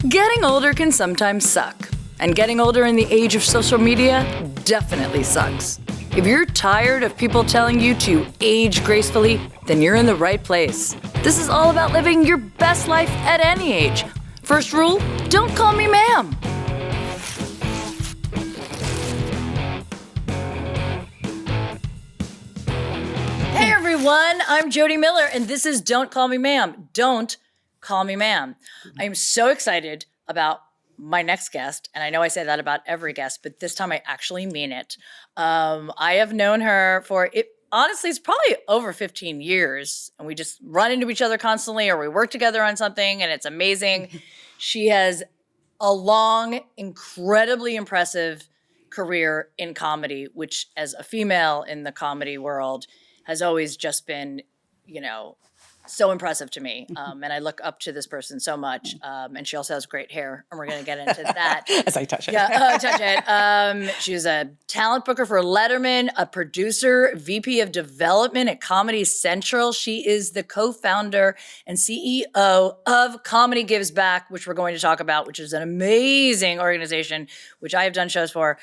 Getting older can sometimes suck, and getting older in the age of social media definitely sucks. If you're tired of people telling you to age gracefully, then you're in the right place. This is all about living your best life at any age. First rule, don't call me ma'am. Hey everyone, I'm Jodi Miller, and this is Don't Call Me Ma'am. Don't Call Me Ma'am. I am so excited about my next guest, and I know I say that about every guest, but this time I actually mean it. I have known her for, honestly, it's probably over 15 years, and we just run into each other constantly, or we work together on something, and it's amazing. She has a long, incredibly impressive career in comedy, which as a female in the comedy world has always just been, so impressive to me. And I look up to this person so much. And she also has great hair, and we're going to get into that. As I touch it. Yeah, touch it. She was a talent booker for Letterman, a producer, VP of development at Comedy Central. She is the co-founder and CEO of Comedy Gives Back, which we're going to talk about, which is an amazing organization, which I have done shows for.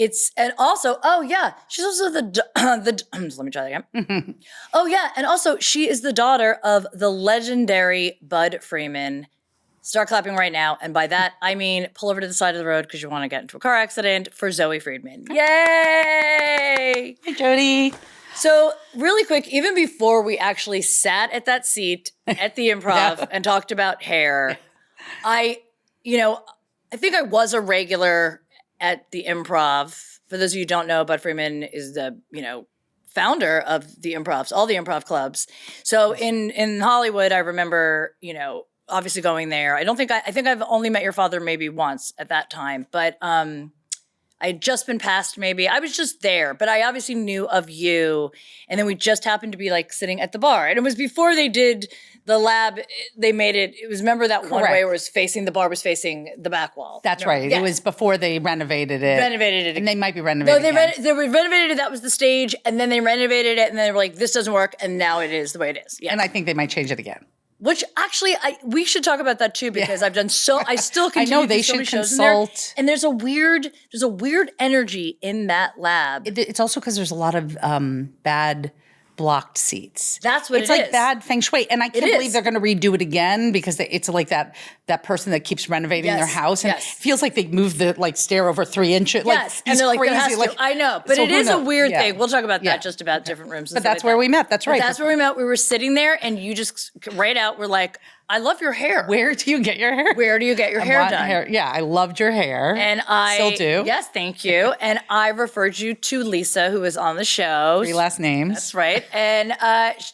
She's also the let me try that again. Oh yeah, and also she is the daughter of the legendary Bud Freeman. Start clapping right now, and by that I mean pull over to the side of the road because you want to get into a car accident for Zoe Friedman. Yay! Hi, Jodi. So really quick, even before we actually sat at that seat at the Improv and talked about hair, I think I was a regular at the Improv. For those of you who don't know, Bud Freeman is the, founder of the Improvs, all the improv clubs. So in Hollywood, I remember, obviously going there. I think I've only met your father maybe once at that time, but I had just been passed maybe. I was just there, but I obviously knew of you. And then we just happened to be like sitting at the bar. And it was before they did the lab. They made it. It was, remember that one way where it was facing, the bar was facing the back wall. That's right. Yes. It was before they renovated it. And they might be renovating it. They renovated it. That was the stage. And then they renovated it. And then they were like, this doesn't work. And now it is the way it is. Yeah. And I think they might change it again. Which actually, we should talk about that too, because I've done I still continue I know, they to do so should many shows consult. in there. And there's a weird energy in that lab. It's also because there's a lot of bad blocked seats. That's what it's like bad feng shui. And I can't believe they're going to redo it again because it's like that person that keeps renovating their house. And it feels like they moved the stair over 3 inches. Yes. And they're crazy. I know. But so it is a weird thing. We'll talk about that just about different rooms. But that's where we met. That's right. That's where we met. We were sitting there and you just right out were like, I love your hair. Where do you get your hair? Where do you get your hair done? Yeah, I loved your hair. And I still do. Yes, thank you. And I referred you to Lisa, who was on the show. 3 last names. That's right. And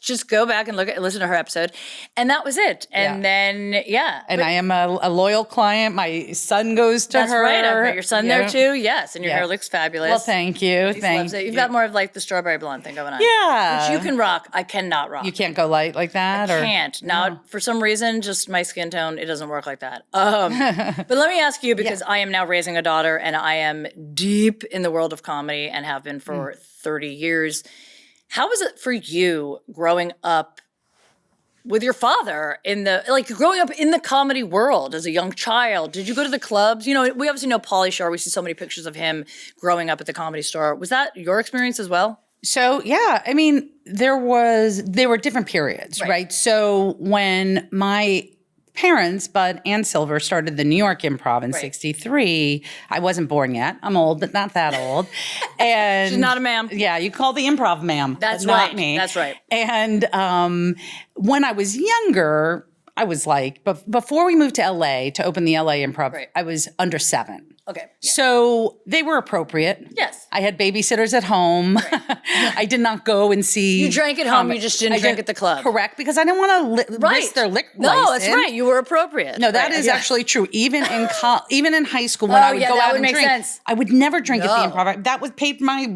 just go back and listen to her episode. And that was it. And then, And I am a loyal client. My son goes to her. That's right. I've met your son there too. Yes. And your hair looks fabulous. Well, thank you. Thank you. You've got more of the strawberry blonde thing going on. Yeah. Which you can rock. I cannot rock. You can't go light like that? I can't. Now, for some reason, just my skin tone, it doesn't work like that. But let me ask you, because I am now raising a daughter and I am deep in the world of comedy and have been for 30 years. How was it for you growing up with your father growing up in the comedy world as a young child? Did you go to the clubs? We obviously know Pauly Shore. We see so many pictures of him growing up at the Comedy Store. Was that your experience as well? So, I mean, there were different periods, right? So when my parents, Bud and Silver, started the New York Improv in 1963. I wasn't born yet. I'm old, but not that old. And she's not a ma'am. Yeah, you call the Improv ma'am. That's not right. me. That's right. And when I was younger, I was but before we moved to LA to open the LA Improv, I was under 7. Okay. Yeah. So they were appropriate. Yes. I had babysitters at home. Right. I did not go and see. You drank at home. You just didn't drink at the club. Correct. Because I didn't want to risk their liquor license. No, that's right. You were appropriate. No, that is actually true. Even in high school when I would go out and drink, I would never drink at the Improv. That was paid my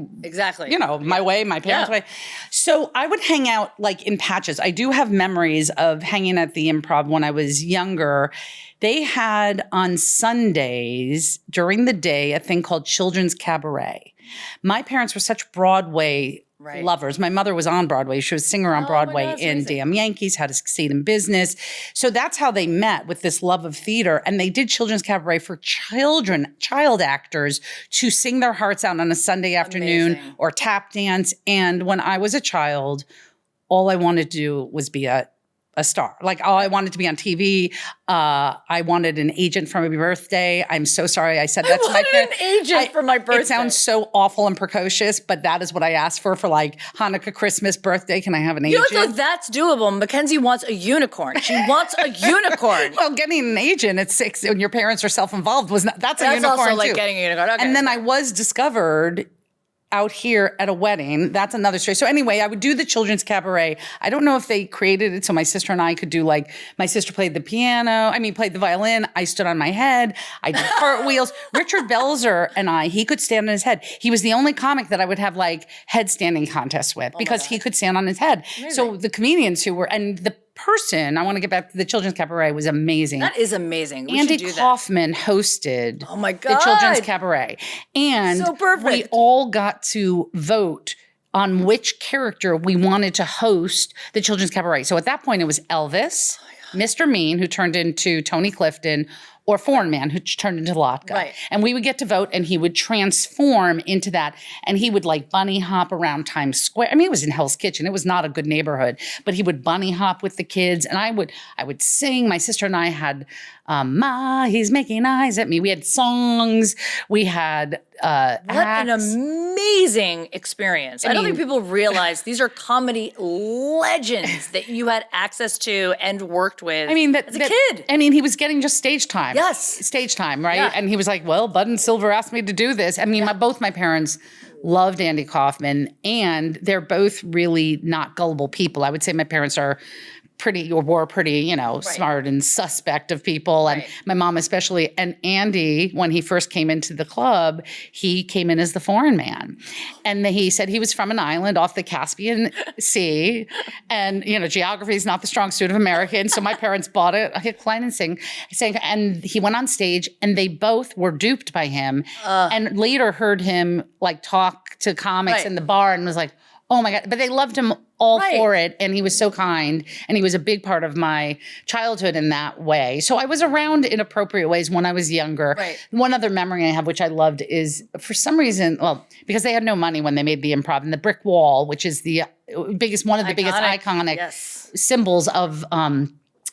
my way, my parents' way. So I would hang out in patches. I do have memories of hanging at the Improv when I was younger. They had on Sundays during the day a thing called Children's Cabaret. My parents were such Broadway lovers. My mother was on Broadway. She was a singer on Broadway in Damn Yankees, How to Succeed in Business. So that's how they met, with this love of theater. And they did children's cabaret for child actors to sing their hearts out on a Sunday afternoon or tap dance. And when I was a child, all I wanted to do was be a star. Like, I wanted to be on TV. I wanted an agent for my birthday. I'm so sorry I said that to my parents. An agent for my birthday. It sounds so awful and precocious, but that is what I asked for like Hanukkah, Christmas, birthday. Can I have an agent? You know, so that's doable. Mackenzie wants a unicorn. She wants a unicorn. Well, getting an agent at 6 when your parents are self-involved that's a unicorn also too. like getting a unicorn. Okay. And then I was discovered out here at a wedding. That's another story. So anyway, I would do the children's cabaret. I don't know if they created it so my sister and I could do like, my sister played the played the violin. I stood on my head. I did cartwheels. Richard Belzer and he could stand on his head. He was the only comic that I would have like head standing contests with because he could stand on his head. Amazing. So the comedians and the person, I want to get back to the children's cabaret, was amazing. That is amazing. Andy Kaufman hosted the children's cabaret. And so perfect. We all got to vote on which character we wanted to host the children's cabaret. So at that point, it was Elvis, Mr. Mean, who turned into Tony Clifton, or Foreign Man, who turned into Latka. Right. And we would get to vote, and he would transform into that. And he would like bunny hop around Times Square. I mean, it was in Hell's Kitchen. It was not a good neighborhood. But he would bunny hop with the kids. And I would sing. My sister and I had, Ma, he's making eyes at me. We had songs. We had What acts. an amazing experience. I don't think people realize these are comedy legends that you had access to and worked with as a kid. I mean, he was getting just stage time. Yes. Stage time, right? Yeah. And he was like, well, Bud and Silver asked me to do this. I mean, both my parents loved Andy Kaufman, and they're both really not gullible people. I would say my parents are were pretty, smart and suspect of people. And my mom especially. And Andy, when he first came into the club, he came in as the foreign man. And he said he was from an island off the Caspian Sea. And, geography is not the strong suit of Americans. So my parents bought it, Klein and Sing. And he went on stage, and they both were duped by him. And later heard him like talk to comics in the bar and was like, oh my God. But they loved him all for it. And he was so kind. And he was a big part of my childhood in that way. So I was around in appropriate ways when I was younger. Right. One other memory I have, which I loved, is for some reason, because they had no money when they made the Improv, and the brick wall, which is the biggest iconic symbols of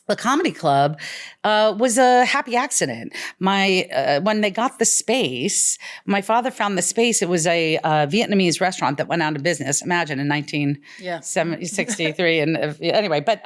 the comedy club, was a happy accident. When they got the space, my father found the space. It was a Vietnamese restaurant that went out of business. Imagine in 1963. And anyway, but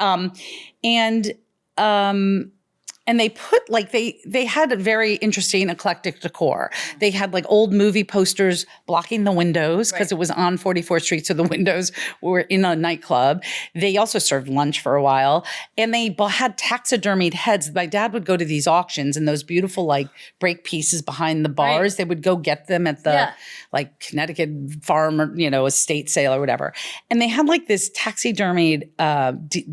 and they put they had a very interesting eclectic decor. They had like old movie posters blocking the windows because it was on 44th Street, so the windows were in a nightclub. They also served lunch for a while, and they had taxidermied heads. My dad would go to these auctions, and those beautiful like break pieces behind the bars. They would go get them at the Connecticut farm or estate sale or whatever. And they had like this taxidermied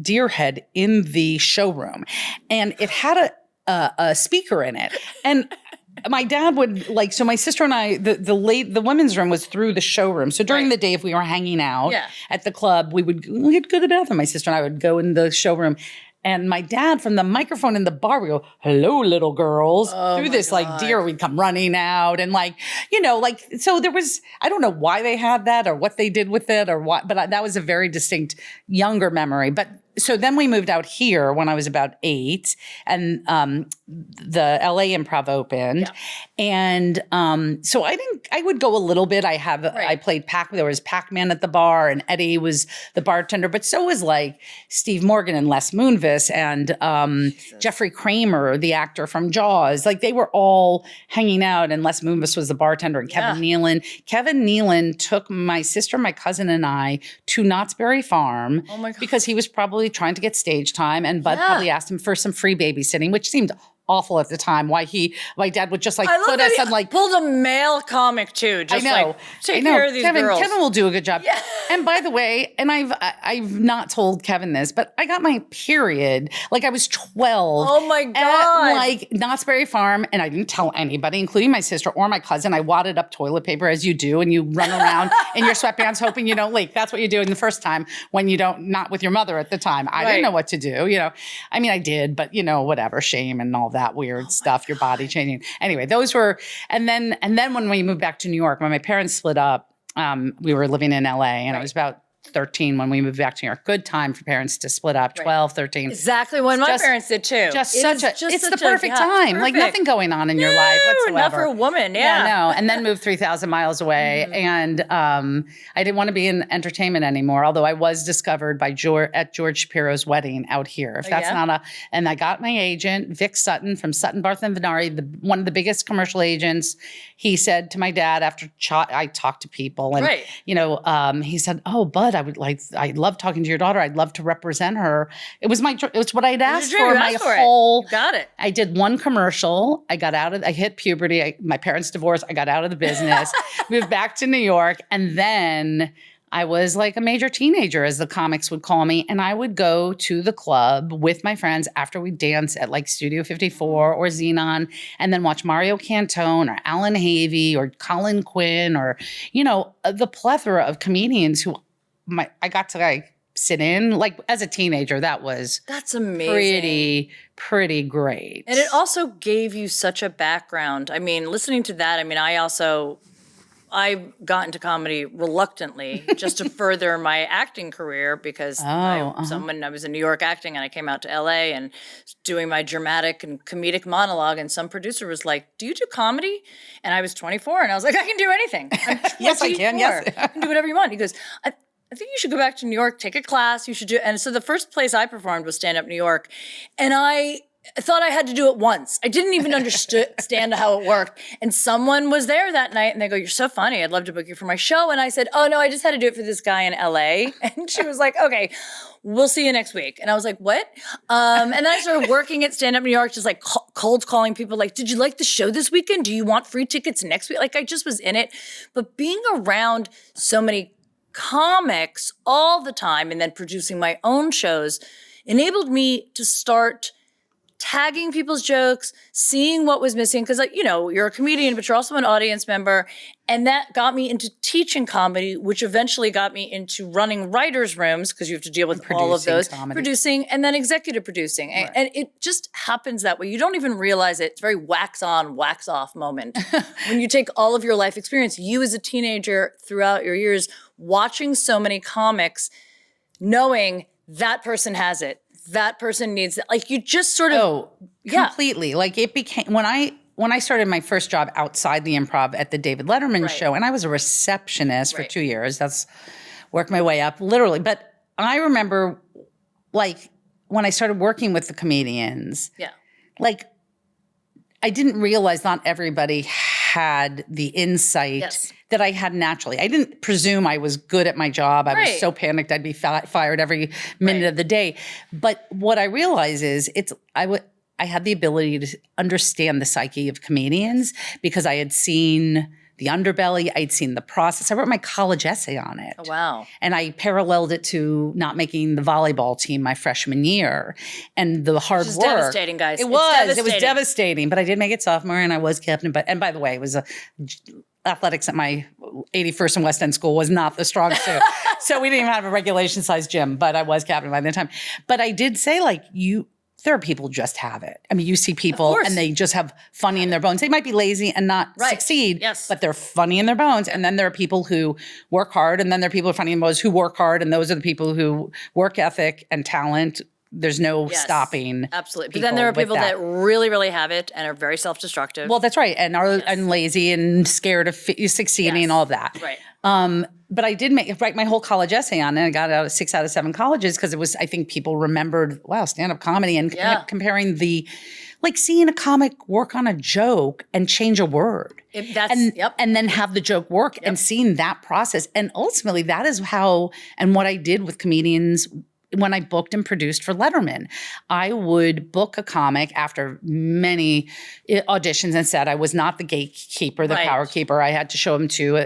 deer head in the showroom, and it had a speaker in it. And my dad would so my sister and I, the women's room was through the showroom. So during the day, if we were hanging out at the club, we'd go to the bathroom. My sister and I would go in the showroom. And my dad, from the microphone in the bar, would go, "Hello, little girls." Through this deer, we'd come running out. And so there was, I don't know why they had that or what they did with it or what, but that was a very distinct younger memory. But so then we moved out here when I was about 8, and the LA Improv opened. And so I would go a little bit. I played there was Pac-Man at the bar, and Eddie was the bartender, but so was Steve Morgan and Les Moonves and Jeffrey Kramer, the actor from Jaws. They were all hanging out, and Les Moonves was the bartender, and Kevin Nealon. Kevin Nealon took my sister, my cousin, and I to Knott's Berry Farm because he was probably trying to get stage time, and Bud probably asked him for some free babysitting, which seemed awful at the time. Why my dad would just like put us on like pulled a male comic too. Just like take care of these girls. Kevin will do a good job. Yeah. And by the way, and I've not told Kevin this, but I got my period like I was 12. Oh my God. At like Knott's Berry Farm, and I didn't tell anybody, including my sister or my cousin. I wadded up toilet paper as you do, and you run around in your sweatpants hoping you don't leak. That's what you do in the first time when you don't, not with your mother at the time. I didn't know what to do, I mean, I did, but whatever, shame and all that weird stuff, your body changing. Anyway, those were, and then when we moved back to New York, when my parents split up, we were living in LA, and I was about 13 when we moved back to New York. Good time for parents to split up, 12, 13. Exactly when my parents did too. It's the perfect time. Perfect. Like nothing going on in your life whatsoever. Not for a woman, No. And then moved 3,000 miles away. And I didn't want to be in entertainment anymore, although I was discovered by at George Shapiro's wedding out here. If that's not and I got my agent, Vic Sutton from Sutton, Barth and Venari, one of the biggest commercial agents. He said to my dad after I talked to people and, he said, "Oh, Bud, I love talking to your daughter. I'd love to represent her." It was what I'd asked for my whole. You got it. I did one commercial. I hit puberty. My parents divorced. I got out of the business, moved back to New York. And then I was like a major teenager, as the comics would call me. And I would go to the club with my friends after we dance at like Studio 54 or Xenon, and then watch Mario Cantone or Alan Havey or Colin Quinn or, the plethora of comedians who I got to like sit in like as a teenager. That's amazing. Pretty great. And it also gave you such a background. I mean, listening to that, I mean, I got into comedy reluctantly just to further my acting career because I was in New York acting and I came out to LA and doing my dramatic and comedic monologue, and some producer was like, "Do you do comedy?" And I was 24 and I was like, "I can do anything. I'm 24. Yes, I can. Yes. I can do whatever you want." He goes, I think you should go back to New York, take a class. You should do. And so the first place I performed was Stand Up New York. And I thought I had to do it once. I didn't even understand how it worked. And someone was there that night and they go, "You're so funny. I'd love to book you for my show." And I said, "Oh no, I just had to do it for this guy in LA." And she was like, "Okay, we'll see you next week." And I was like, "What?" And then I started working at Stand Up New York, just like cold calling people like, "Did you like the show this weekend? Do you want free tickets next week?" Like I just was in it. But being around so many comics all the time and then producing my own shows enabled me to start tagging people's jokes, seeing what was missing. Because, you're a comedian, but you're also an audience member. And that got me into teaching comedy, which eventually got me into running writers' rooms, because you have to deal with all of those. Producing and then executive producing. Right. And it just happens that way. You don't even realize it. It's a very wax on, wax off moment. When you take all of your life experience, you as a teenager throughout your years, watching so many comics, knowing that person has it. That person needs it. Like you just sort of completely. Like it became when I started my first job outside the Improv at the David Letterman show, and I was a receptionist for 2 years. That's worked my way up literally. But I remember like when I started working with the comedians, like I didn't realize not everybody had the insight that I had naturally. I didn't presume I was good at my job. I was so panicked I'd be fired every minute of the day. But what I realize is I had the ability to understand the psyche of comedians because I had seen the underbelly. I'd seen the process. I wrote my college essay on it. Oh, wow. And I paralleled it to not making the volleyball team my freshman year and the hard work. Devastating, guys. It was devastating, but I did make it sophomore and I was captain. And by the way, it was athletics at my 81st and West End school was not the strong suit. So we didn't even have a regulation size gym, but I was captain by the time. But I did say there are people who just have it. I mean, you see people and they just have funny in their bones. They might be lazy and not succeed, but they're funny in their bones. And then there are people who work hard, and then there are people who are funny in their bones who work hard, and those are the people who work ethic and talent. There's no stopping. Absolutely. But then there are people that really, really have it and are very self-destructive. Well, that's right. And are and lazy and scared of succeeding and all of that. Right. But I did write my whole college essay on it. I got out of 6 out of 7 colleges because it was, I think people remembered, wow, stand-up comedy and comparing seeing a comic work on a joke and change a word. And then have the joke work and seeing that process. And ultimately that is how, and what I did with comedians when I booked and produced for Letterman. I would book a comic after many auditions and said I was not the gatekeeper, the power keeper. I had to show him to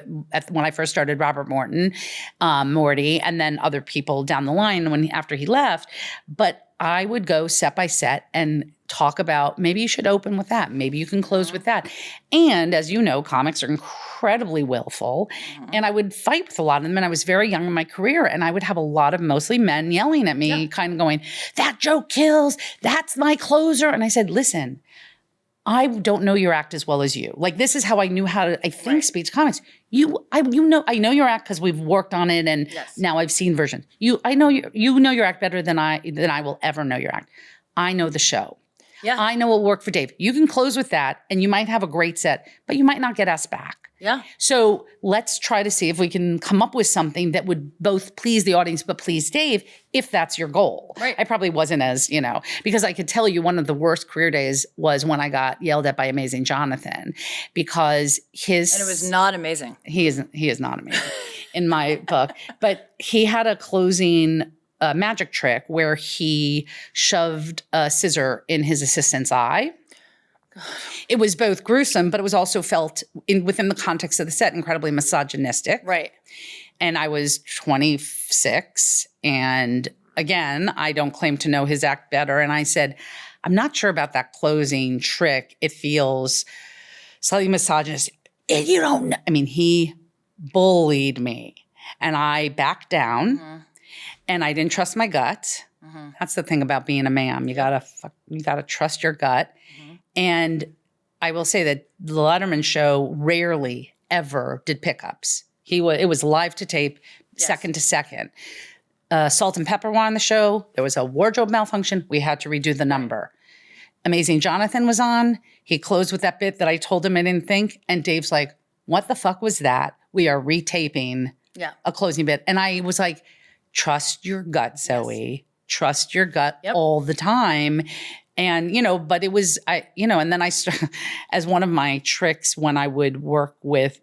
when I first started Robert Morty, and then other people down the line after he left. But I would go set by set and talk about maybe you should open with that. Maybe you can close with that. And as you know, comics are incredibly willful. And I would fight with a lot of them. And I was very young in my career. And I would have a lot of mostly men yelling at me, kind of going, that joke kills. That's my closer. And I said, listen, I don't know your act as well as you. Like, this is how I knew how to, I think, speak to comics. I know your act because we've worked on it, and now I've seen versions. I know you know your act better than I will ever know your act. I know the show. Yeah. I know what will work for Dave. You can close with that, and you might have a great set, but you might not get asked back. Yeah. So let's try to see if we can come up with something that would both please the audience but please Dave, if that's your goal. Right. I probably wasn't as, because I could tell you one of the worst career days was when I got yelled at by Amazing Jonathan, because And it was not amazing. He is not amazing in my book. But he had a closing magic trick where he shoved a scissor in his assistant's eye. God. It was both gruesome, but it was also felt within the context of the set incredibly misogynistic. Right. And I was 26. And again, I don't claim to know his act better. And I said, I'm not sure about that closing trick. It feels slightly misogynistic. You don't know. I mean, he bullied me. And I backed down. And I didn't trust my gut. That's the thing about being a ma'am. You gotta trust your gut. And I will say that the Letterman show rarely ever did pickups. It was live to tape, second to second. Salt and Pepper were on the show. There was a wardrobe malfunction. We had to redo the number. Amazing Jonathan was on. He closed with that bit that I told him I didn't think. And Dave's like, what the fuck was that? We are retaping a closing bit. And I was like, trust your gut, Zoe. Yes. Trust your gut all the time. And, but it was, and then I started, as one of my tricks when I would work with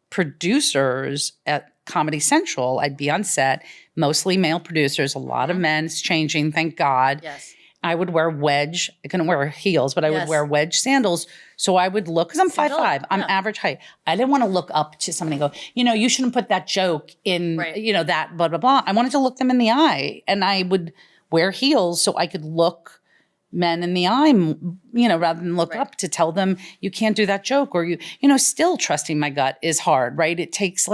producers at Comedy Central, I'd be on set, mostly male producers, a lot of men. It's changing, thank God. Yes. I would wear wedge. I couldn't wear heels, but I would wear wedge sandals. So I would look, because I'm 5'5", I'm average height. I didn't want to look up to somebody and go, you shouldn't put that joke in, that blah, blah, blah. I wanted to look them in the eye. And I would wear heels so I could look men in the eye, rather than look up to tell them you can't do that joke, or still trusting my gut is hard, right? It takes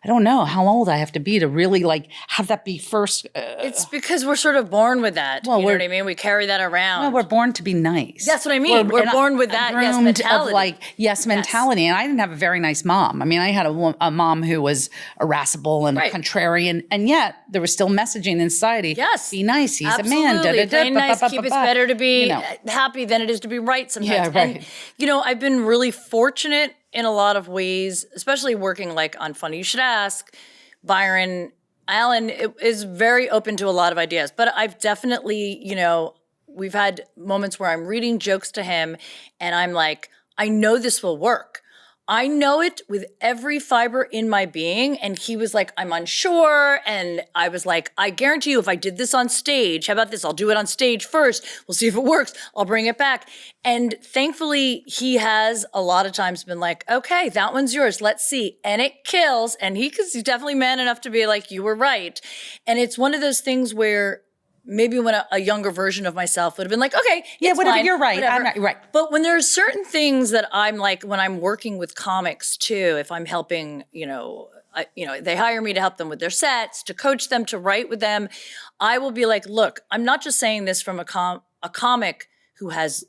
I don't know how old I have to be to really have that be first. It's because we're sort of born with that. Well, you know what I mean? We carry that around. Well, we're born to be nice. That's what I mean. We're born with that yes mentality. Yes mentality. And I didn't have a very nice mom. I mean, I had a mom who was irascible and contrarian, and yet there was still messaging in society. Yes. Be nice. He's absolutely. A man. Playing nice, keep it's better to be happy than it is to be right sometimes. Yeah, right. And, I've been really fortunate in a lot of ways, especially working on Funny You Should Ask. Byron Allen is very open to a lot of ideas, but I've definitely, we've had moments where I'm reading jokes to him and I'm like, I know this will work. I know it with every fiber in my being. And he was like, I'm unsure. And I was like, I guarantee you if I did this on stage, how about this? I'll do it on stage first. We'll see if it works. I'll bring it back. And thankfully, he has a lot of times been like, okay, that one's yours. Let's see. And it kills. And he's definitely man enough to be like, you were right. And it's one of those things where maybe when a younger version of myself would have been like, okay, yeah, whatever, fine, you're right. Whatever. I'm not right. But when there's certain things that I'm like, when I'm working with comics too, if I'm helping, they hire me to help them with their sets, to coach them, to write with them, I will be like, look, I'm not just saying this from a comic who has,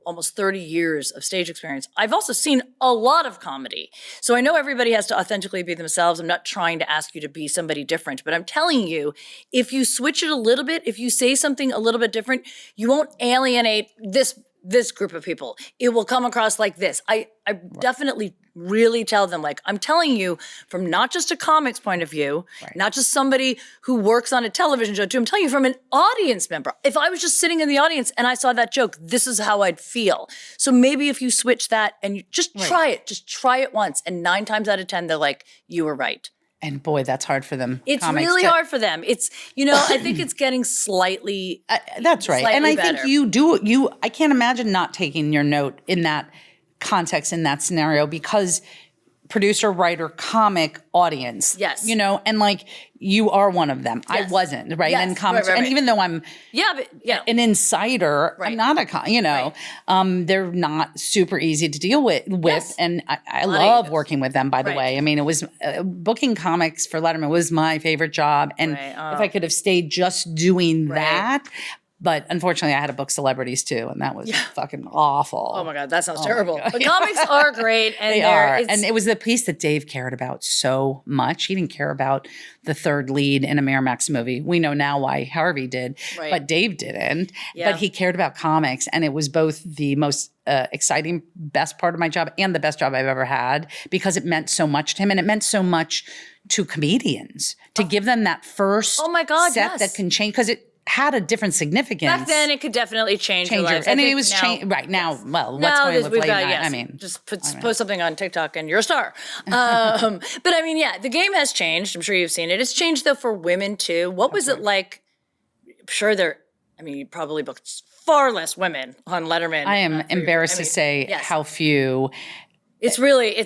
almost 30 years of stage experience. I've also seen a lot of comedy. So I know everybody has to authentically be themselves. I'm not trying to ask you to be somebody different, but I'm telling you, if you switch it a little bit, if you say something a little bit different, you won't alienate this group of people. It will come across like this. I definitely really tell them, I'm telling you from not just a comic's point of view, not just somebody who works on a television show too, I'm telling you from an audience member. If I was just sitting in the audience and I saw that joke, this is how I'd feel. So maybe if you switch that and you just try it once, and 9 times out of 10, they're like, you were right. And boy, that's hard for them. It's really hard for them. It's, I think it's getting slightly that's right. Slightly and I better. think I can't imagine not taking your note in that context, in that scenario, because producer, writer, comic, audience. Yes. And like you are one of them. Yes. I wasn't, right? Yes. And comics, right. and even though I'm an insider, right. I'm not they're not super easy to deal with. Yes. And I love working with them, by the way. I mean, it was booking comics for Letterman was my favorite job. And if I could have stayed just doing that, but unfortunately, I had to book celebrities too, and that was fucking awful. Oh my God, that sounds terrible. But comics are great, and they are. And it was the piece that Dave cared about so much. He didn't care about the third lead in a Miramax movie. We know now why Harvey did, but Dave didn't. Yeah. But he cared about comics, and it was both the most exciting, best part of my job and the best job I've ever had because it meant so much to him, and it meant so much to comedians to give them that first set that can change because it had a different significance. Back then, it could definitely change your life. And it was right now. Well, what's going with late night? I mean, just post something on TikTok and you're a star. But I mean, the game has changed. I'm sure you've seen it. It's changed though for women too. What was it like? I'm sure you probably booked far less women on Letterman. I am embarrassed to say how few. It's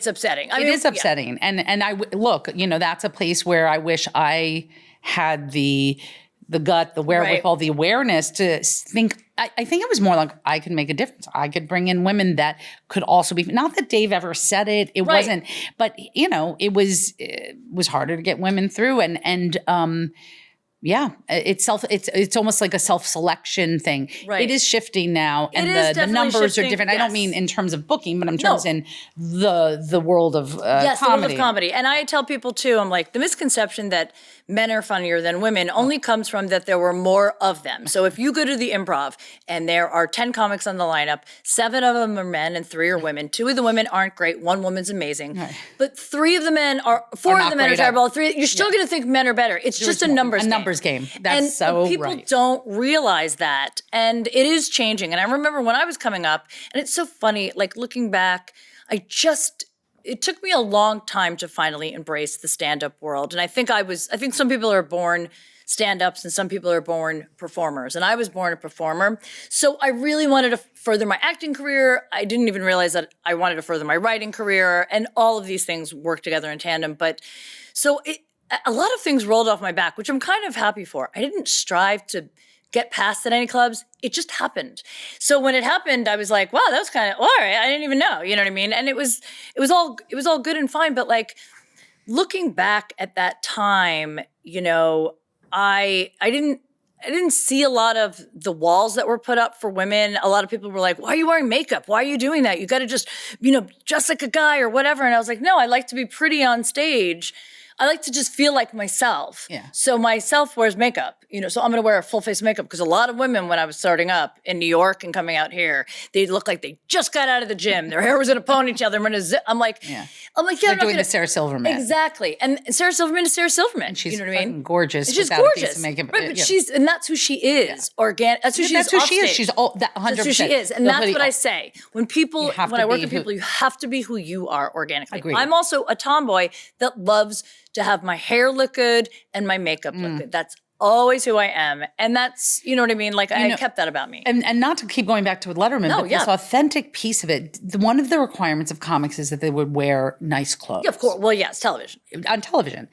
upsetting. It is upsetting. And look, that's a place where I wish I had the gut, the wherewithal, the awareness to think. I think it was more like I could make a difference. I could bring in women that could also be. Not that Dave ever said it. It wasn't. But it was harder to get women through. It's almost like a self-selection thing. Right. It is shifting now, and the numbers are different. Yes. I don't mean in terms of booking, but in terms in the world of comedy. The world of comedy. And I tell people too, I'm like, the misconception that men are funnier than women only comes from that there were more of them. So if you go to the Improv and there are 10 comics on the lineup, 7 of them are men and 3 are women. 2 of the women aren't great. 1 woman's amazing. Right. But 4 of the men are terrible. 3, you're still going to think men are better. It's just a numbers game. That's and people don't realize that. And it is changing. And I remember when I was coming up, and it's so funny, like looking back, it took me a long time to finally embrace the stand-up world. And I think some people are born stand-ups and some people are born performers. And I was born a performer. So I really wanted to further my acting career. I didn't even realize that I wanted to further my writing career. And all of these things work together in tandem. But so a lot of things rolled off my back, which I'm kind of happy for. I didn't strive to get past at any clubs. It just happened. So when it happened, I was like, wow, that was kind of all right. I didn't even know. You know what I mean? And it was all good and fine. But like looking back at that time, I didn't see a lot of the walls that were put up for women. A lot of people were like, why are you wearing makeup? Why are you doing that? You got to just, dress like a guy or whatever. And I was like, no, I like to be pretty on stage. I like to just feel like myself. Yeah. So myself wears makeup, so I'm going to wear a full face of makeup because a lot of women when I was starting up in New York and coming out here, they look like they just got out of the gym. Their hair was in a ponytail. They're in a zip. I'm like, they're doing the Sarah Silverman. Exactly. And Sarah Silverman is Sarah Silverman. And she's gorgeous. And she's gorgeous. Makeup. Right, but and that's who she is. Organic. That's who she is. That's who she is. She's all that 100%. That's who she is. And that's what I say. When I work with people, you have to be who you are organically. Agreed. I'm also a tomboy that loves to have my hair look good and my makeup look good. That's always who I am. And that's, you know what I mean? Like I kept that about me. And not to keep going back to Letterman, but this authentic piece of it, one of the requirements of comics is that they would wear nice clothes. Yeah, of course. Well, yes, television. On television.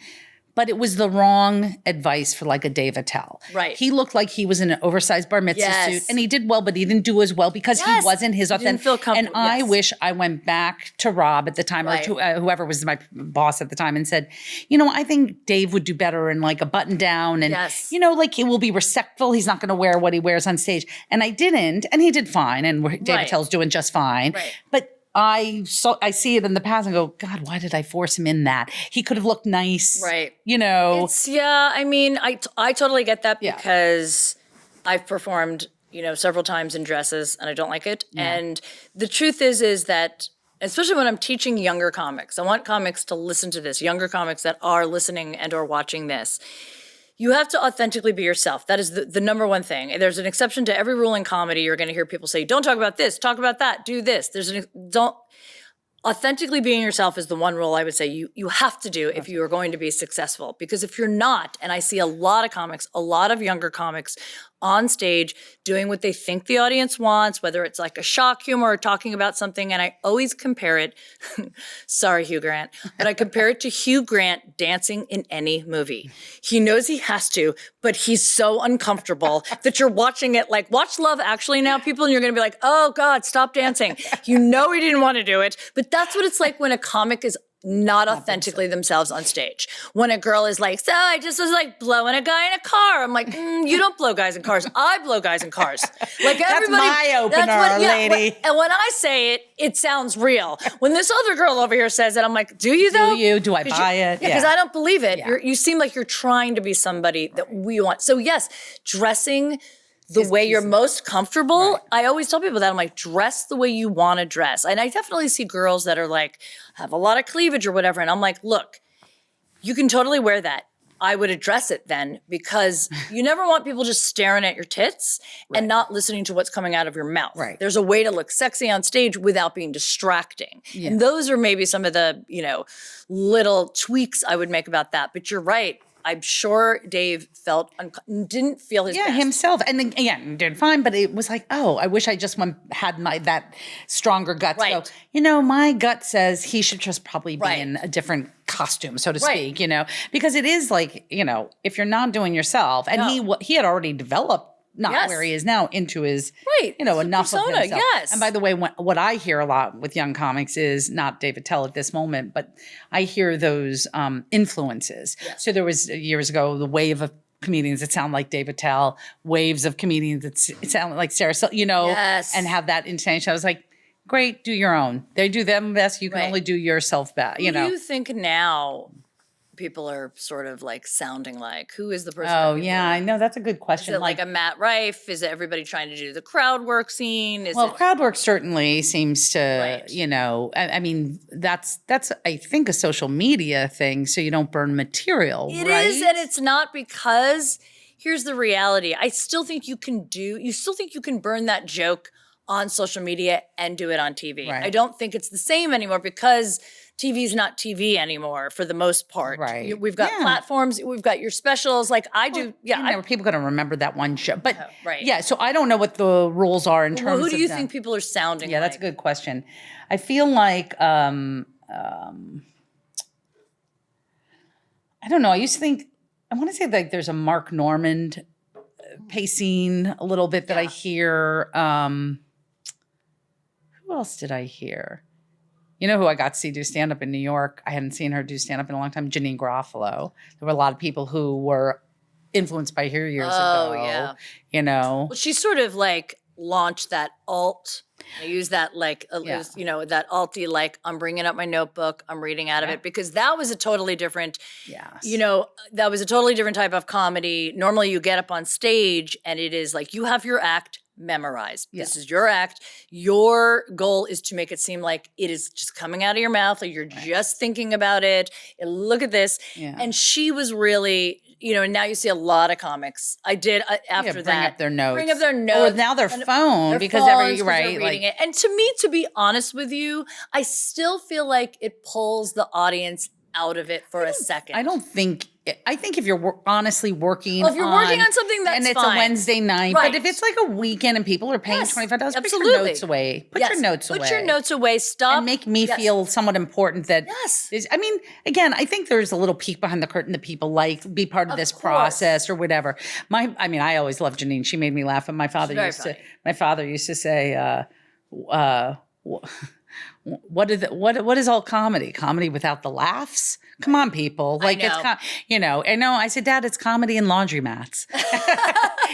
But it was the wrong advice for like a Dave Attell. Right. He looked like he was in an oversized bar mitzvah suit, and he did well, but he didn't do as well because he wasn't his authentic. Didn't feel comfortable. And I wish I went back to Rob at the time, or to whoever was my boss at the time, and said, I think Dave would do better in like a button down, and like he will be respectful. He's not going to wear what he wears on stage, and I didn't, and he did fine, and Dave Attell's doing just fine, but. I see it in the past and go, God, why did I force him in that? He could have looked nice. Right. I mean, I totally get that because I've performed, several times in dresses and I don't like it. Yeah. And the truth is that, especially when I'm teaching younger comics, I want comics to listen to this, younger comics that are listening and or watching this. You have to authentically be yourself. That is the number one thing. There's an exception to every rule in comedy. You're going to hear people say, don't talk about this, talk about that, do this. authentically being yourself is the one rule I would say you have to do if you are going to be successful. Because if you're not, and I see a lot of comics, a lot of younger comics on stage doing what they think the audience wants, whether it's like a shock humor or talking about something, and I always compare it, sorry Hugh Grant, but I compare it to Hugh Grant dancing in any movie. He knows he has to, but he's so uncomfortable that you're watching it like, watch Love Actually now, people, and you're gonna be like, oh God, stop dancing. You know he didn't want to do it, but that's what it's like when a comic is not authentically themselves on stage. When a girl is like, so I just was like blowing a guy in a car. I'm like, you don't blow guys in cars. I blow guys in cars. Like everybody. That's my opener, lady. And when I say it, it sounds real. When this other girl over here says it, I'm like, do you though? Do I buy it? Yeah, because I don't believe it. You seem like you're trying to be somebody that we want. So yes, dressing the way you're most comfortable. Right. I always tell people that. I'm like, dress the way you want to dress. And I definitely see girls that are like, have a lot of cleavage or whatever. And I'm like, look, you can totally wear that. I would address it then, because you never want people just staring at your tits and not listening to what's coming out of your mouth. Right. There's a way to look sexy on stage without being distracting. Yeah. And those are maybe some of the, little tweaks I would make about that. But you're right. I'm sure Dave didn't feel his best. Himself. And again, did fine, but it was like, oh, I wish I just had that stronger guts. Right. So, my gut says he should just probably be in a different costume, so to speak, because it is like, if you're not doing yourself, and he had already developed where he is now into his, enough persona, of himself. Yes. And by the way, what I hear a lot with young comics is not David Tell at this moment, but I hear those influences. Yes. So there was years ago, the wave of comedians that sound like David Tell, waves of comedians that sound like Sarah, and have that intention. I was like, great, do your own. They do them best. You can only do yourself best. Who do you think now people are sort of like sounding like? Who is the person? Oh, yeah, I know. That's a good question. Is it like a Matt Rife? Is it everybody trying to do the crowd work scene? Crowd work certainly seems to, I mean, that's I think a social media thing, so you don't burn material, It is, and it's not, because here's the reality. I still think you can burn that joke on social media and do it on TV. Right. I don't think it's the same anymore, because TV is not TV anymore for the most part. Right. We've got platforms. We've got your specials. Like I do. People going to remember that one show. But so I don't know what the rules are in terms of who do you think people are sounding like? Yeah, that's a good question. I feel like, I don't know. I used to think, I want to say like there's a Mark Normand pacing a little bit that I hear. Who else did I hear? You know who I got to see do stand-up in New York? I hadn't seen her do stand-up in a long time. Janine Garofalo. There were a lot of people who were influenced by her years ago. Oh, yeah. Well, she sort of like launched that alt. I use that like, that alty, like, I'm bringing up my notebook. I'm reading out of it, because that was a totally different, that was a totally different type of comedy. Normally you get up on stage and it is like you have your act memorized. Yeah. This is your act. Your goal is to make it seem like it is just coming out of your mouth, like you're just thinking about it. And look at this. Yeah. And she was really, and now you see a lot of comics. I did after that. Bring up their notes. Or now their phone, because they're reading it. And to me, to be honest with you, I still feel like it pulls the audience out of it for a second. I think if you're honestly working if you're working on something, that's and it's fine. A Wednesday night, but if it's like a weekend and people are paying $25, put your notes away. Put your notes away. Stop. And make me feel somewhat important that again, I think there's a little peek behind the curtain that people be part of this process or whatever. I always loved Janine. She made me laugh. And my father used to say, what is all comedy? Comedy without the laughs? Come on, people. Like it's, I said, Dad, it's comedy and laundromats.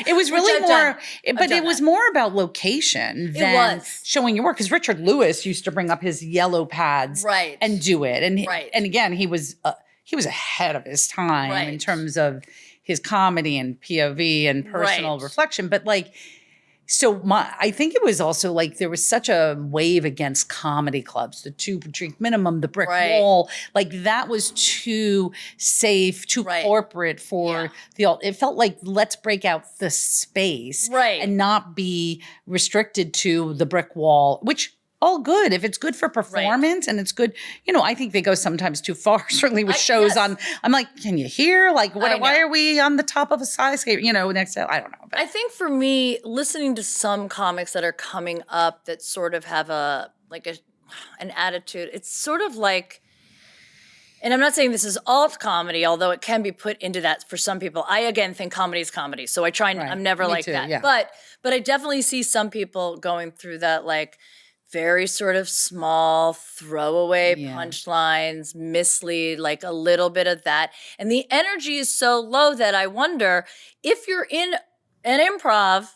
It was really more, but it was more about location than showing your work. Because Richard Lewis used to bring up his yellow pads and do it. And again, he was ahead of his time in terms of his comedy and POV and personal reflection. But so I think it was also like there was such a wave against comedy clubs, the 2-drink minimum, the brick wall. Like that was too safe, too corporate for it felt like let's break out the space and not be restricted to the brick wall, which all good. If it's good for performance and it's good, I think they go sometimes too far, certainly with shows on. I'm like, can you hear? Like, why are we on the top of a skyscraper? Next to, I don't know. But. I think for me, listening to some comics that are coming up that sort of have an attitude, it's sort of like, and I'm not saying this is alt comedy, although it can be put into that for some people. I, again, think comedy is comedy. So I try and I'm never like that. Yeah. But I definitely see some people going through that, like, very sort of small throwaway punchlines, mislead, like a little bit of that. And the energy is so low that I wonder if you're in an improv,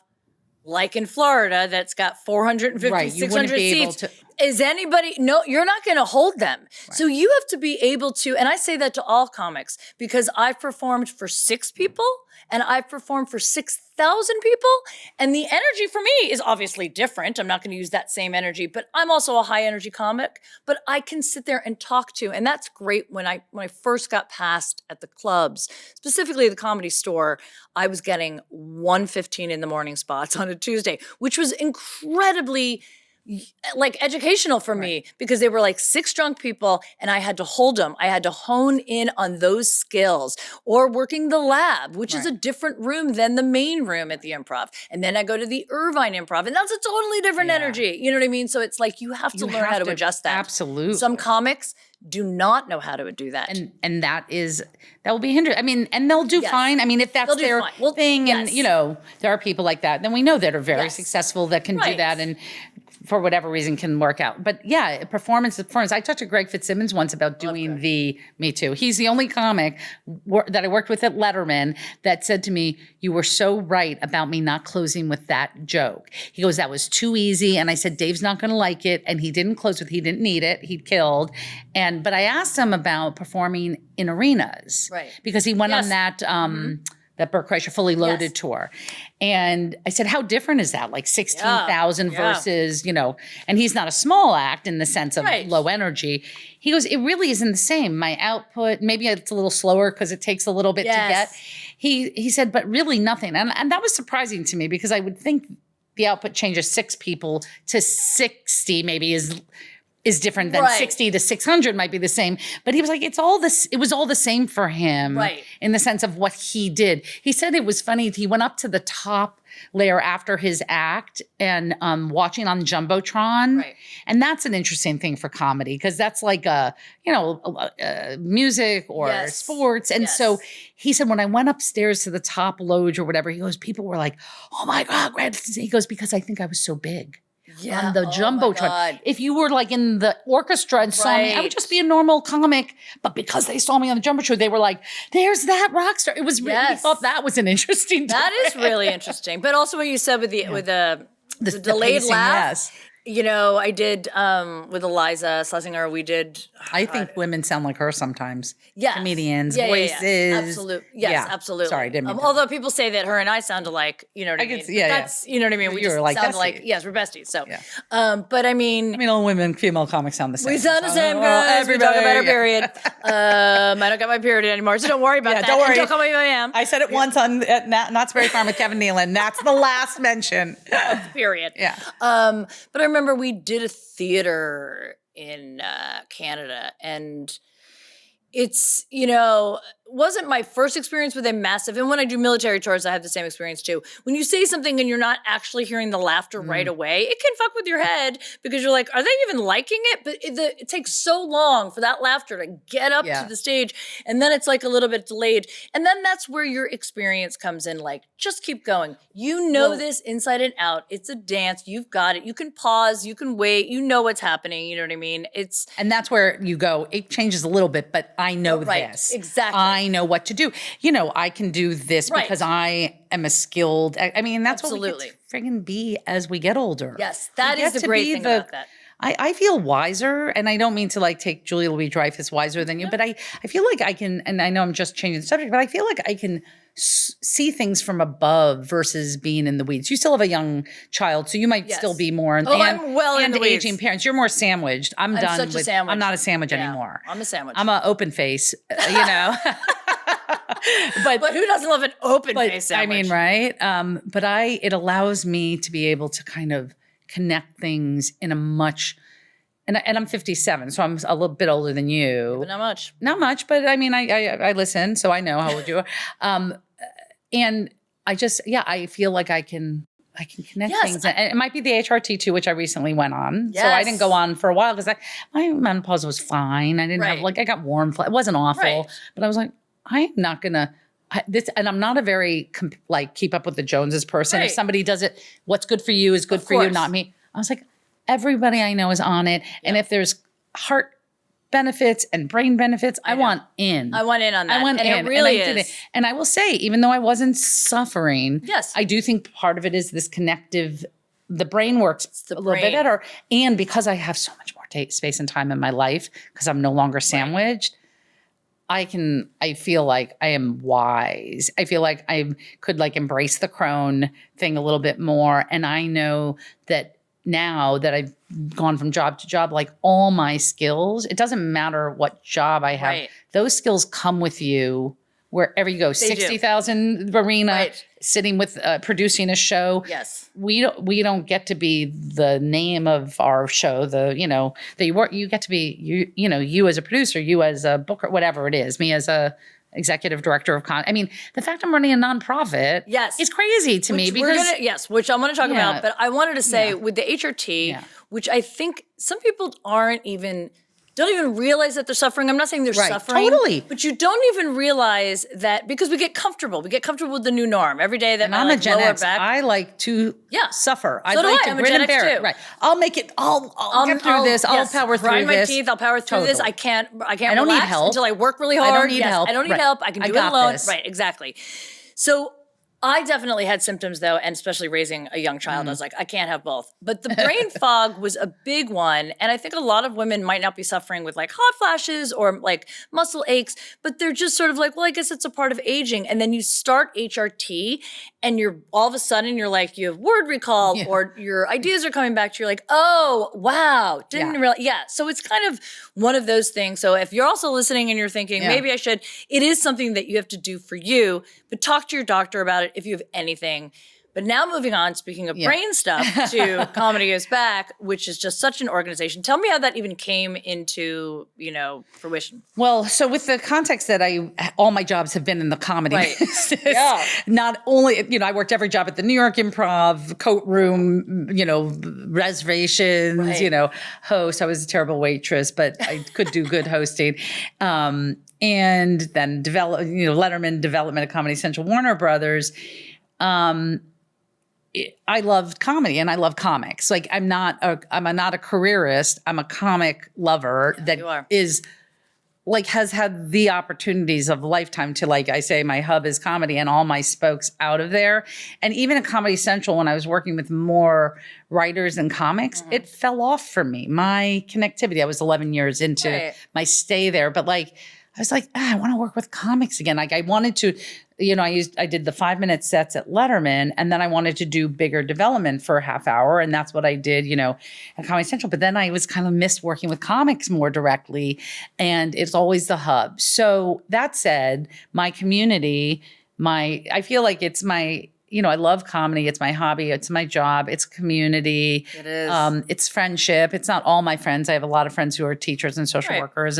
like in Florida, that's got 450, 600 seats. Is anybody, no, you're not going to hold them. Right. So you have to be able to, and I say that to all comics, because I've performed for 6 people and I've performed for 6,000 people. And the energy for me is obviously different. I'm not going to use that same energy, but I'm also a high energy comic, but I can sit there and talk to, and that's great. When I first got past at the clubs, specifically the Comedy Store, I was getting 1:15 in the morning spots on a Tuesday, which was incredibly educational for me, because they were like 6 drunk people and I had to hold them. I had to hone in on those skills, or working the lab, which is a different room than the main room at the Improv. And then I go to the Irvine Improv and that's a totally different energy. You know what I mean? So it's like, you have to learn how to adjust that. Absolutely. Some comics do not know how to do that. And that will be hindered. I mean, and they'll do fine. I mean, if that's their thing and, there are people like that, then we know that are very successful that can do that and for whatever reason can work out. But yeah, performance. I talked to Greg Fitzsimmons once about doing the Me Too. He's the only comic that I worked with at Letterman that said to me, "You were so right about me not closing with that joke." He goes, "That was too easy." And I said, "Dave's not going to like it." And he didn't close with, he didn't need it. He'd killed. But I asked him about performing in arenas. Right. Because he went on that, that Burt Kreischer Fully Loaded tour. And I said, how different is that? Like 16,000 versus, and he's not a small act in the sense of low energy. He goes, it really isn't the same. My output, maybe it's a little slower because it takes a little bit to get. He said, but really nothing. And that was surprising to me, because I would think the output change of 6 people to 60 maybe is different than 60 to 600 might be the same. But he was like, it was all the same for him in the sense of what he did. He said it was funny. He went up to the top layer after his act and watching on Jumbotron. Right. And that's an interesting thing for comedy, because that's like music or sports. And so he said, when I went upstairs to the top loge or whatever, he goes, people were like, oh my God, Greg. He goes, because I think I was so big. On the Jumbotron. If you were like in the orchestra and saw me, I would just be a normal comic. But because they saw me on the Jumbotron, they were like, there's that rock star. It was really, he thought that was an interesting That is really interesting. But also what you said with the delayed pacing, laugh. I did with Eliza Schlesinger, we did. I think women sound like her sometimes. Yeah. Comedians, voices. Absolutely. Yes, absolutely. Sorry, didn't mean although people say that her and I sound alike, you know what I mean? That's, you know what I mean? We just sound like, we're besties. So, but I mean. All women, female comics sound the same. We sound the same, guys. We talk about our period. I don't get my period anymore, so don't worry about that. Don't worry. Don't call me I am. I said it once on at Knott's Berry Farm with Kevin Nealon. That's the last mention. Period. Yeah. But I remember we did a theater in Canada, and it's, wasn't my first experience with a massive, and when I do military tours, I have the same experience too. When you say something and you're not actually hearing the laughter right away, it can fuck with your head, because you're like, are they even liking it? But it takes so long for that laughter to get up to the stage, and then it's like a little bit delayed. And then that's where your experience comes in, like, just keep going. This inside and out. It's a dance. You've got it. You can pause. You can wait. You know what's happening. You know what I mean? And that's where you go, it changes a little bit, but I know this. Exactly. I know what to do. I can do this because I am a skilled, that's what we get to friggin' be as we get older. Yes, that is the great thing about that. I feel wiser, and I don't mean to take Julia Louis-Dreyfus wiser than you, but I feel like I can, and I know I'm just changing the subject, but I feel like I can see things from above versus being in the weeds. You still have a young child, so you might still be more. I'm well in the weeds. Aging parents. You're more sandwiched. I'm done such a sandwich. I'm not a sandwich anymore. I'm a sandwich. I'm an open face, But who doesn't love an open face sandwich? Right? But it allows me to be able to kind of connect things in a much, and I'm 57, so I'm a little bit older than you. But not much. Not much, but I mean, I listen, so I know how old you are. And I just, I feel like I can connect things. And it might be the HRT too, which I recently went on. Yes. So I didn't go on for a while because my menopause was fine. I didn't have I got warm. It wasn't awful, but I was like, I'm not gonna and I'm not a very keep up with the Joneses person. If somebody does it, what's good for you is good for you, not me. I was like, everybody I know is on it, and if there's heart benefits and brain benefits, I want in. I want in on that. I want in. It really is. And I will say, even though I wasn't suffering, yes, I do think part of it is this connective, the brain works a little bit better. And because I have so much more space and time in my life, because I'm no longer sandwiched, I feel like I am wise. I feel like I could embrace the crone thing a little bit more. And I know that now that I've gone from job to job, all my skills, it doesn't matter what job I have. Those skills come with you wherever you go. 60,000 arena, sitting with producing a show. Yes, we don't get to be the name of our show. You get to be you as a producer, you as a booker, whatever it is. Me as a executive director of I mean, the fact I'm running a nonprofit is crazy to me because which I'm going to talk about. But I wanted to say with the HRT, which I think some people don't even realize that they're suffering. I'm not saying they're suffering. Totally. But you don't even realize that because we get comfortable. We get comfortable with the new norm. Every day that I'm a Gen lower X. back. I like to suffer. So I like I'm to grin and bear it. Right. I'll make it. I'll get through this. I'll power through grind this. my teeth. I'll power through this. I can't I don't need help until I work really hard. I don't need help. I don't need help. I can do it alone. Right, exactly. So I definitely had symptoms though, and especially raising a young child, I was like, I can't have both. But the brain fog was a big one. And I think a lot of women might not be suffering with hot flashes or muscle aches, but they're just sort of well, I guess it's a part of aging. And then you start HRT and you're all of a sudden you have word recall or your ideas are coming back to you. You're like, oh, wow. Didn't realize. Yeah. So it's kind of one of those things. So if you're also listening and you're thinking, maybe I should, it is something that you have to do for you, but talk to your doctor about it if you have anything. But now moving on, speaking of brain stuff, to Comedy Goes Back, which is just such an organization. Tell me how that even came into, fruition. Well, so with the context that all my jobs have been in the comedy business. Not only, I worked every job at the New York Improv, coat room, reservations, host. I was a terrible waitress, but I could do good hosting. And then Letterman, development of Comedy Central, Warner Brothers. I loved comedy and I love comics. I'm not a careerist. I'm a comic lover that is has had the opportunities of a lifetime to I say my hub is comedy and all my spokes out of there. And even at Comedy Central, when I was working with more writers and comics, it fell off for me. My connectivity, I was 11 years into my stay there, but I was like, I want to work with comics again. I wanted to, I did the 5-minute sets at Letterman, and then I wanted to do bigger development for a half hour. And that's what I did, at Comedy Central. But then I was kind of missed working with comics more directly. And it's always the hub. So that said, my community, I feel like it's my, I love comedy. It's my hobby. It's my job. It's community. It is. It's friendship. It's not all my friends. I have a lot of friends who are teachers and social workers.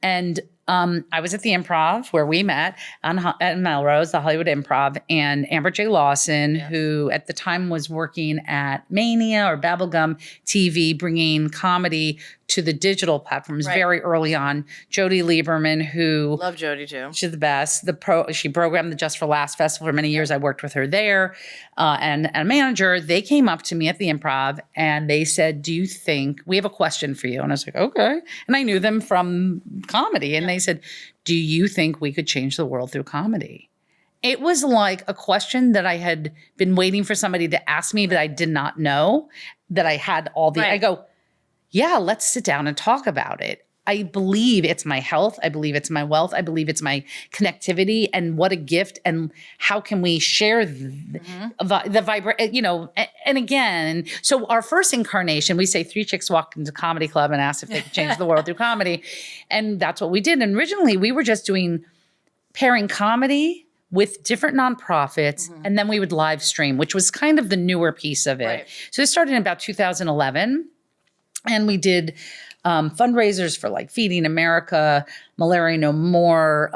And I was at the Improv where we met at Melrose, the Hollywood Improv, and Amber J. Lawson, who at the time was working at Mania or Bubblegum TV, bringing comedy to the digital platforms very early on. Jodi Lieberman, who love Jodi too. She's the best. She programmed the Just for Laughs Festival for many years. I worked with her there, and a manager. They came up to me at the Improv and they said, "Do you think we have a question for you?" And I was like, "Okay." And I knew them from comedy, and they said, "Do you think we could change the world through comedy?" It was like a question that I had been waiting for somebody to ask me, but I did not know that I had all the. I go, yeah, let's sit down and talk about it. I believe it's my health. I believe it's my wealth. I believe it's my connectivity, and what a gift. And how can we share the and again, so our first incarnation, we say 3 chicks walked into comedy club and asked if they could change the world through comedy. And that's what we did. And originally we were just pairing comedy with different nonprofits, and then we would live stream, which was kind of the newer piece of it. Right. So it started in about 2011, and we did fundraisers for like Feeding America, Malaria No More,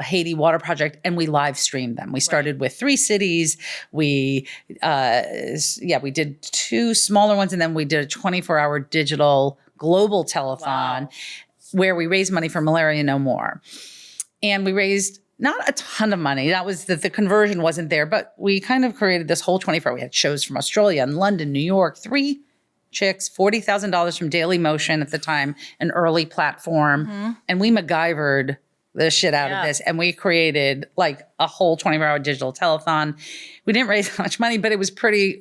Haiti Water Project, and we live streamed them. We started with 3 cities. We did 2 smaller ones, and then we did a 24-hour digital global telethon where we raised money for Malaria No More. And we raised not a ton of money. That was the conversion wasn't there, but we kind of created this whole 24. We had shows from Australia and London, New York, 3 chicks, $40,000 from Daily Motion at the time, an early platform. And we MacGyvered the shit out of this. And we created like a whole 24-hour digital telethon. We didn't raise that much money, but it was a pretty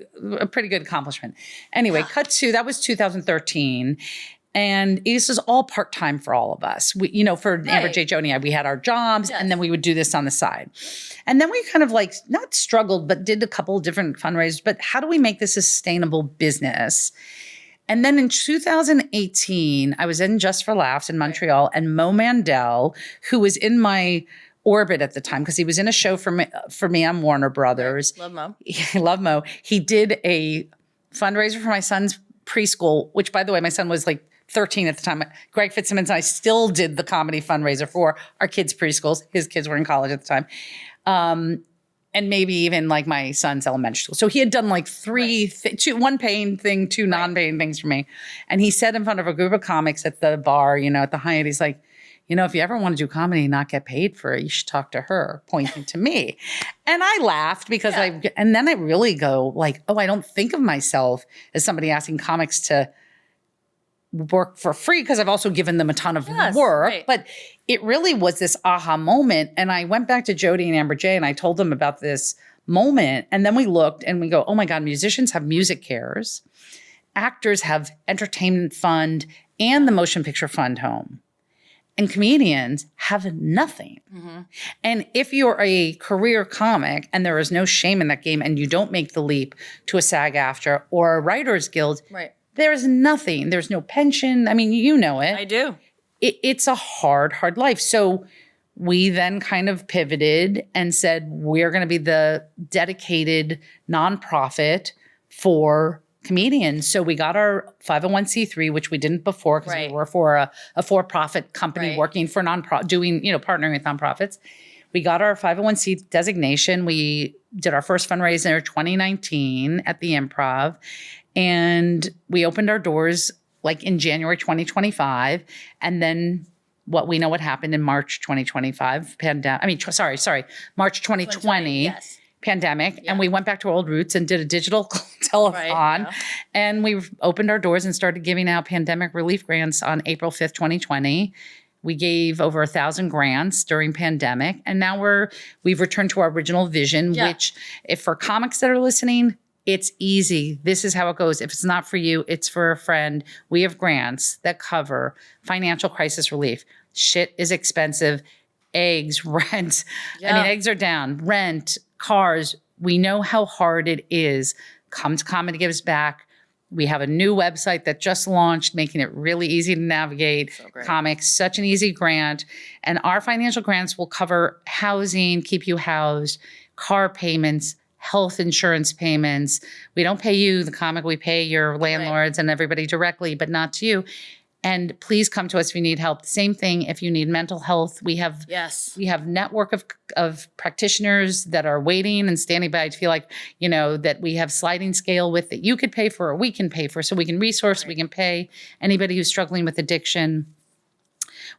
good accomplishment. Anyway, cut to, that was 2013. And this was all part-time for all of us. We, for Amber, J, Jodi and I, we had our jobs and then we would do this on the side. And then we kind of like, not struggled, but did a couple of different fundraisers. But how do we make this a sustainable business? And then in 2018, I was in Just for Laughs in Montreal, and Mo Mandel, who was in my orbit at the time, because he was in a show for me on Warner Brothers. Love Mo. Love Mo. He did a fundraiser for my son's preschool, which, by the way, my son was like 13 at the time. Greg Fitzsimmons and I still did the comedy fundraiser for our kids' preschools. His kids were in college at the time. And maybe even like my son's elementary school. So he had done like 1 paying thing, 2 non-paying things for me. And he said in front of a group of comics at the bar, at the Hyatt, he's like, if you ever want to do comedy and not get paid for it, you should talk to her, pointing to me. And I laughed because and then I really go like, I don't think of myself as somebody asking comics to work for free, because I've also given them a ton of work. But it really was this aha moment. And I went back to Jodi and Amber J and I told them about this moment. And then we looked and we go, oh my God, musicians have music cares. Actors have entertainment fund and the motion picture fund home. And comedians have nothing. And if you're a career comic and there is no shame in that game and you don't make the leap to a SAG-AFTRA or a Writers Guild, there's nothing. There's no pension. I mean, you know it. I do. It's a hard, hard life. So we then kind of pivoted and said, we're going to be the dedicated nonprofit for comedians. So we got our 501c3, which we didn't before because we were for a for-profit company working for partnering with nonprofits. We got our 501c designation. We did our first fundraiser in 2019 at the Improv. And we opened our doors like in January 2025. And then what happened in March 2025, March 2020, pandemic. And we went back to our old roots and did a digital telethon. And we opened our doors and started giving out pandemic relief grants on April 5th, 2020. We gave over 1,000 grants during pandemic. And now we've returned to our original vision, which if for comics that are listening, it's easy. This is how it goes. If it's not for you, it's for a friend. We have grants that cover financial crisis relief. Shit is expensive. Eggs, rent. I mean, eggs are down. Rent, cars. We know how hard it is. Come to Comedy Gives Back. We have a new website that just launched, making it really easy to navigate. So comics, such an easy grant. And our financial grants will cover housing, keep you housed, car payments, health insurance payments. We don't pay you, the comic, we pay your landlords and everybody directly, but not to you. And please come to us if you need help. Same thing if you need mental health. We have network of practitioners that are waiting and standing by. I feel like, that we have sliding scale with that you could pay for or we can pay for. So we can resource, we can pay anybody who's struggling with addiction.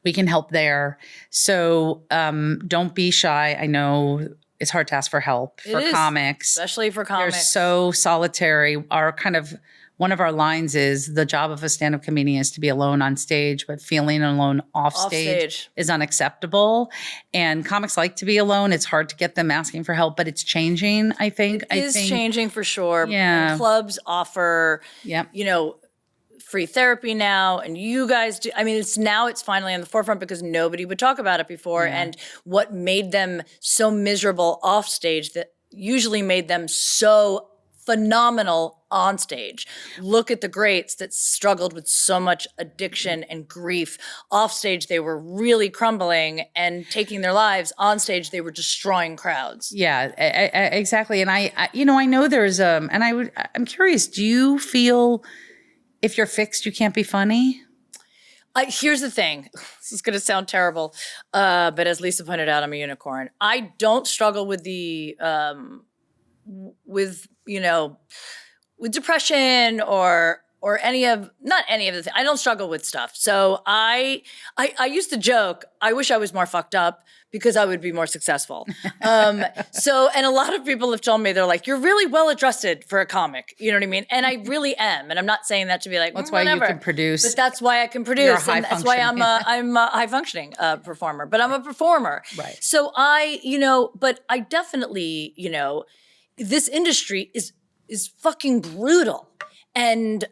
We can help there. So don't be shy. I know it's hard to ask for help for comics. Especially for comics. They're so solitary. One of our lines is the job of a stand-up comedian is to be alone on stage, but feeling alone off stage is unacceptable. And comics like to be alone. It's hard to get them asking for help, but it's changing, I think. It is changing for sure. Yeah. And clubs offer, free therapy now, and you guys do. I mean, it's finally on the forefront because nobody would talk about it before. And what made them so miserable off stage that usually made them so phenomenal on stage. Look at the greats that struggled with so much addiction and grief. Off stage, they were really crumbling and taking their lives. On stage, they were destroying crowds. Yeah, exactly. And I know there's I'm curious, do you feel if you're fixed, you can't be funny? Here's the thing. This is going to sound terrible, but as Lisa pointed out, I'm a unicorn. I don't struggle with with depression or not any of the things. I don't struggle with stuff. So I used to joke, I wish I was more fucked up because I would be more successful. And a lot of people have told me, they're like, you're really well adjusted for a comic. You know what I mean? And I really am. And I'm not saying that to be like, that's why you can produce. But that's why I can produce. You're a and that's why I'm a high functioning performer, but I'm a performer. Right. So but I definitely, this industry is fucking brutal. And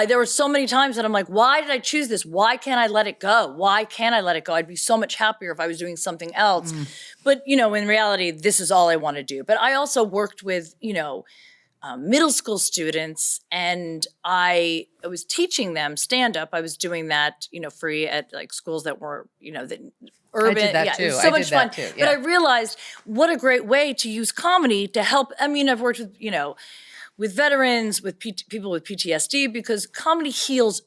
there were so many times that I'm like, why did I choose this? Why can't I let it go? Why can't I let it go? I'd be so much happier if I was doing something else. But, in reality, this is all I want to do. But I also worked with, middle school students, and I was teaching them stand-up. I was doing that, free at like schools that were, urban. I did that too. It was so much fun. Too, yeah. But I realized what a great way to use comedy to help. I mean, I've worked with, with veterans, with people with PTSD, because comedy heals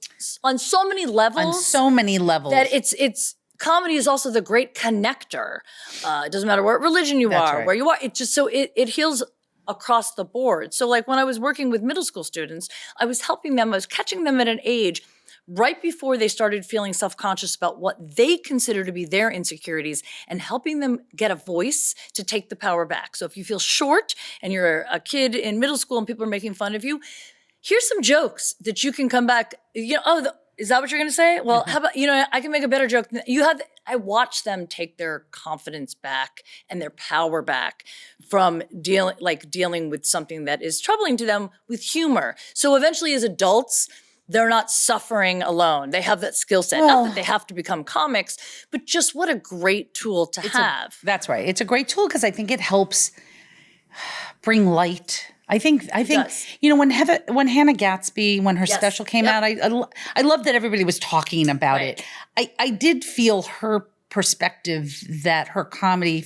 on so many levels. On so many levels. That it's comedy is also the great connector. It doesn't matter what religion you are, right. where you are. It just it heals across the board. So like when I was working with middle school students, I was helping them. I was catching them at an age right before they started feeling self-conscious about what they consider to be their insecurities, and helping them get a voice to take the power back. So if you feel short and you're a kid in middle school and people are making fun of you, here's some jokes that you can come back, is that what you're going to say? Well, how about, I can make a better joke. I watch them take their confidence back and their power back from dealing with something that is troubling to them with humor. So eventually as adults, they're not suffering alone. They have that skill set. Not that they have to become comics, but just what a great tool to have. That's right. It's a great tool because I think it helps bring light. I think when Hannah Gatsby, when her special came out, I love that everybody was talking about it. I did feel her perspective, that her comedy,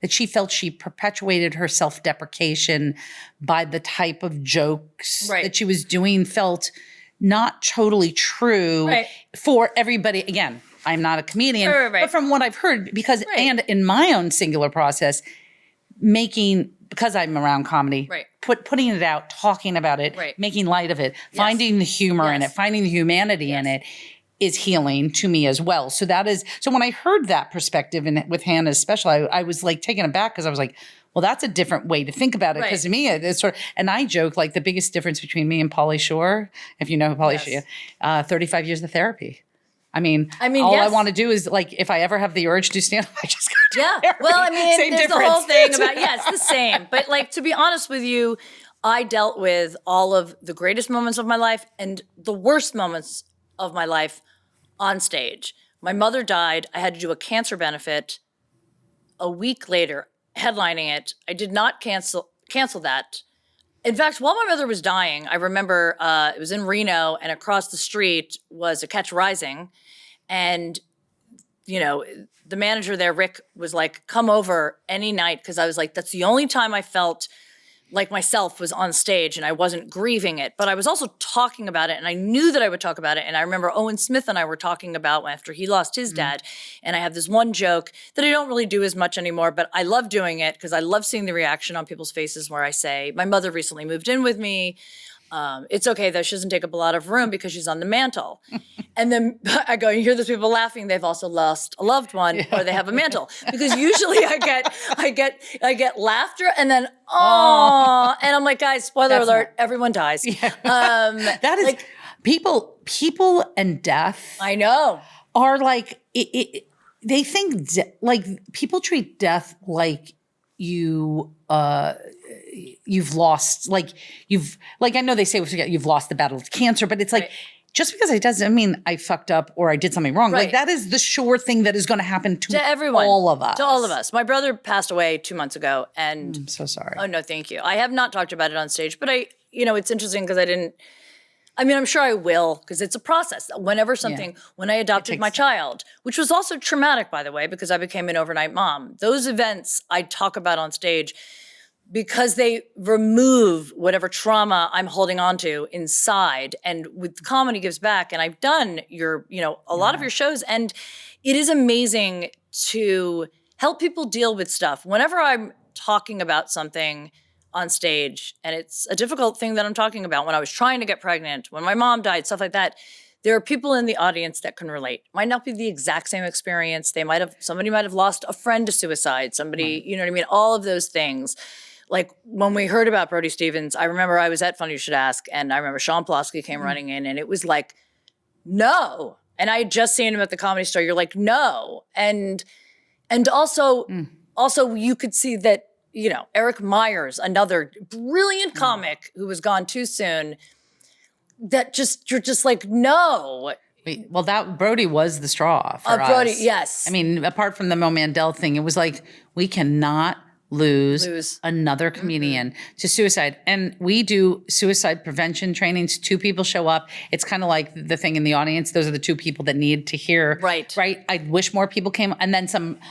that she felt she perpetuated her self-deprecation by the type of jokes that she was doing, felt not totally true for everybody. Again, I'm not a comedian, but from what I've heard, and in my own singular process, because I'm around comedy, putting it out, talking about it, making light of it, finding the humor in it, finding the humanity in it is healing to me as well. So when I heard that perspective with Hannah's special, I was like taken aback, because I was like, well, that's a different way to think about it. Because to me, it's sort of, and I joke like the biggest difference between me and Pauly Shore, if you know Pauly Shore, 35 years of therapy. I mean, all I want to do is, like, if I ever have the urge to stand up, I just go to therapy. Well, I mean, Same there's difference. the whole thing about, it's the same. But like, to be honest with you, I dealt with all of the greatest moments of my life and the worst moments of my life on stage. My mother died. I had to do a cancer benefit a week later, headlining it. I did not cancel that. In fact, while my mother was dying, I remember it was in Reno, and across the street was a Catch Rising. And, the manager there, Rick, was like, come over any night. Because I was like, that's the only time I felt like myself was on stage and I wasn't grieving it. But I was also talking about it, and I knew that I would talk about it. And I remember Owen Smith and I were talking about after he lost his dad. And I have this one joke that I don't really do as much anymore, but I love doing it because I love seeing the reaction on people's faces, where I say, my mother recently moved in with me. It's okay though, she doesn't take up a lot of room because she's on the mantle. And then I go, you hear those people laughing, they've also lost a loved one, or they have a mantle. Because usually I get laughter and then and I'm like, guys, spoiler alert, everyone dies. Yeah. That is like, people and death. I know. Are like they think like people treat death like you've lost, I know they say you've lost the battle of cancer, but it's like just because it doesn't mean I fucked up or I did something wrong. Right. Like that is the sure thing that is going to happen to everyone. all of us. To all of us. My brother passed away 2 months ago, and I'm so sorry. Oh no, thank you. I have not talked about it on stage, but it's interesting because I'm sure I will, because it's a process. When I adopted my child, which was also traumatic, by the way, because I became an overnight mom. Those events I talk about on stage because they remove whatever trauma I'm holding on to inside. And with Comedy Gives Back, and I've done a lot of your shows, and it is amazing to help people deal with stuff. Whenever I'm talking about something on stage, and it's a difficult thing that I'm talking about, when I was trying to get pregnant, when my mom died, stuff like that, there are people in the audience that can relate. Might not be the exact same experience. Somebody might have lost a friend to suicide, somebody, you know what I mean? All of those things. Like when we heard about Brody Stevens, I remember I was at Funny You Should Ask, and I remember Sean Plosky came running in, and it was like, no. And I had just seen him at the Comedy Store. You're like, no. And also you could see that, Eric Myers, another brilliant comic who was gone too soon, you're just like, no. Well, that Brody was the straw for us. Brody, yes. I mean, apart from the Mo Mandel thing, it was like, we cannot lose another comedian to suicide. And we do suicide prevention trainings. 2 people show up. It's kind of like the thing in the audience. Those are the 2 people that need to hear. Right. I wish more people came. And then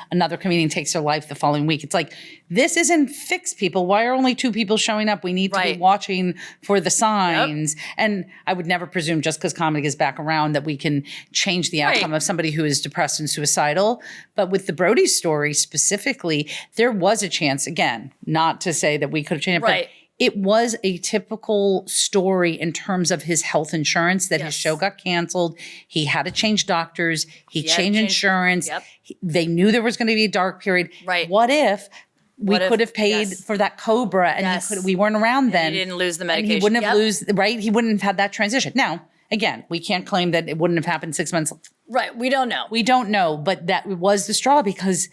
another comedian takes their life the following week. It's like, this isn't fixed, people. Why are only 2 people showing up? We need to be watching for the signs. Yep. And I would never presume just because comedy is back around that we can change the outcome of somebody who is depressed and suicidal. But with the Brody story specifically, there was a chance, again, not to say that we could have changed it, but it was a typical story in terms of his health insurance, that his show got canceled. He had to change doctors. He changed insurance. Yep. They knew there was going to be a dark period. Right. What if we could have paid for that Cobra and we weren't around then? And he didn't lose the medication. And he wouldn't have He wouldn't have had that transition. Now, again, we can't claim that it wouldn't have happened 6 months. Right. We don't know. We don't know, but that was the straw because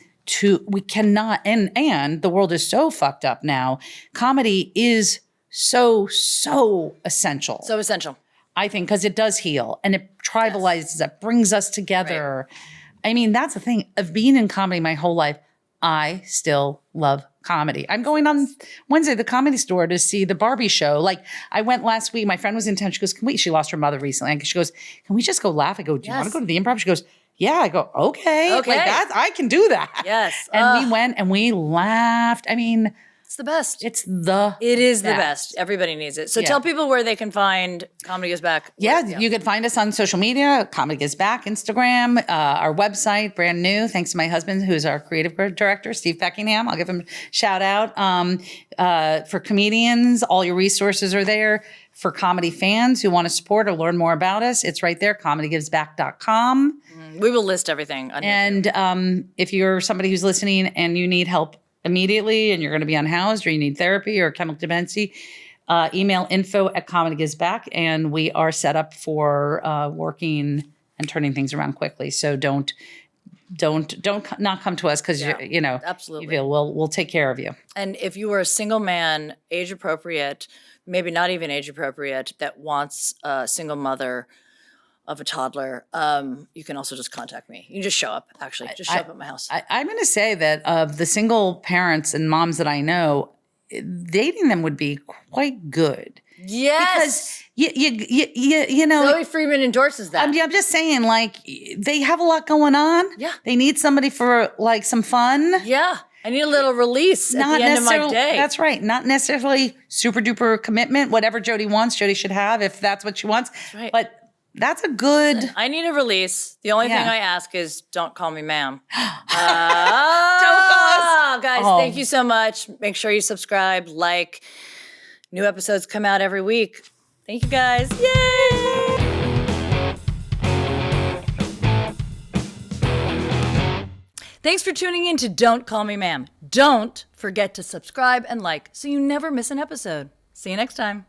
we cannot, and the world is so fucked up now. Comedy is so essential. So essential. I think, because it does heal and it tribalizes, it brings us together. Right. I mean, that's the thing of being in comedy my whole life. I still love comedy. I'm going on Wednesday to the Comedy Store to see the Barbie show. Like, I went last week. My friend was in town. She goes, she lost her mother recently. And she goes, can we just go laugh? I go, do you want to go to the Improv? She goes, yeah. I go, okay. Like that, I can do that. Yes. And we went and we laughed. I mean, it's the best. It is the best. Everybody needs it. So tell people where they can find Comedy Gives Back. You can find us on social media, Comedy Gives Back, Instagram, our website, brand new. Thanks to my husband, who's our creative director, Steve Beckingham. I'll give him a shout out. For comedians, all your resources are there. For comedy fans who want to support or learn more about us, it's right there, comedygivesback.com. We will list everything. And if you're somebody who's listening and you need help immediately and you're going to be unhoused or you need therapy or chemical dependency, email info@comedygivesback, and we are set up for working and turning things around quickly. So don't not come to us because absolutely. You feel we'll take care of you. And if you are a single man, age appropriate, maybe not even age appropriate, that wants a single mother of a toddler, you can also just contact me. You can just show up, actually. Just show up at my house. I'm going to say that of the single parents and moms that I know, dating them would be quite good. Yes. Because you know. Zoe Friedman endorses that. I'm just saying, like, they have a lot going on. Yeah. They need somebody for, like, some fun. Yeah. I need a little release at the end of my day. That's right. Not necessarily super duper commitment. Whatever Jodi wants, Jodi should have if that's what she wants. That's right. But that's a good. I need a release. The only thing I ask is don't call me ma'am. Don't call us. Guys, thank you so much. Make sure you subscribe, like. New episodes come out every week. Thank you guys. Yay! Thanks for tuning in to Don't Call Me Ma'am. Don't forget to subscribe and like so you never miss an episode. See you next time.